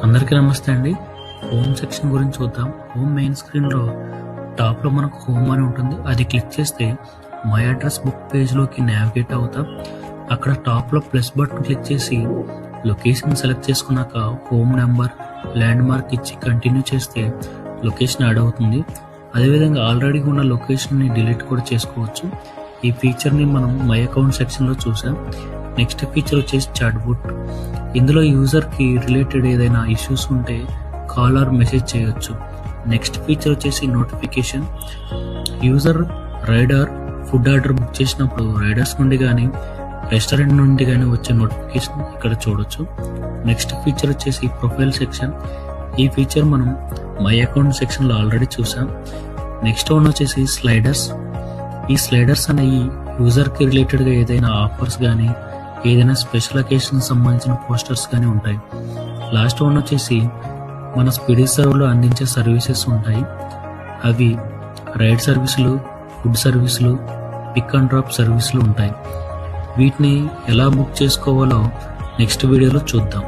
అందరికీ నమస్తే అండి. హోమ్ సెక్షన్ గురించి చూద్దాం. హోమ్ మెయిన్ స్క్రీన్లో టాప్లో మనకు హోమ్ అని ఉంటుంది. అది క్లిక్ చేస్తే మై అడ్రస్ బుక్ పేజ్లోకి నావిగేట్ అవుతాం. అక్కడ టాప్లో ప్లస్ బటన్ క్లిక్ చేసి లొకేషన్ సెలెక్ట్ చేసుకున్నాక హోమ్ నెంబర్ ల్యాండ్ మార్క్ ఇచ్చి కంటిన్యూ చేస్తే లొకేషన్ యాడ్ అవుతుంది. అదేవిధంగా ఆల్రెడీ ఉన్న లొకేషన్ని డిలీట్ కూడా చేసుకోవచ్చు. ఈ ఫీచర్ని మనం మై అకౌంట్ సెక్షన్లో చూసాం. నెక్స్ట్ ఫీచర్ వచ్చేసి చాట్ బోట్. ఇందులో యూజర్కి రిలేటెడ్ ఏదైనా ఇష్యూస్ ఉంటే కాల్ ఆర్ మెసేజ్ చేయొచ్చు. నెక్స్ట్ ఫీచర్ వచ్చేసి notification. User rider food order book చేసినప్పుడు రైడర్స్ నుండి కానీ రెస్టారెంట్ నుండి కానీ వచ్చే నోటిఫికేషన్ ఇక్కడ చూడొచ్చు. నెక్స్ట్ ఫీచర్ వచ్చేసి ప్రొఫైల్ సెక్షన్. ఈ ఫీచర్ మనం మై అకౌంట్ సెక్షన్లో ఆల్రెడీ చూసాం. నెక్స్ట్ వన్ వచ్చేసి స్లైడర్స్. ఈ స్లైడర్స్ అనేవి యూజర్కి రిలేటెడ్గా ఏదైనా ఆఫర్స్ కానీ ఏదైనా స్పెషల్ అకేషన్ సంబంధించిన పోస్టర్స్ కానీ ఉంటాయి. లాస్ట్ వన్ వచ్చేసి మన స్పీడీ సర్వ్లో అందించే సర్వీసెస్ ఉంటాయి. అవి రైడ్ సర్వీసులు, ఫుడ్ సర్వీసులు, పిక్ అండ్ డ్రాప్ సర్వీసులు ఉంటాయి. వీటిని ఎలా బుక్ చేసుకోవాలో నెక్స్ట్ వీడియోలో చూద్దాం.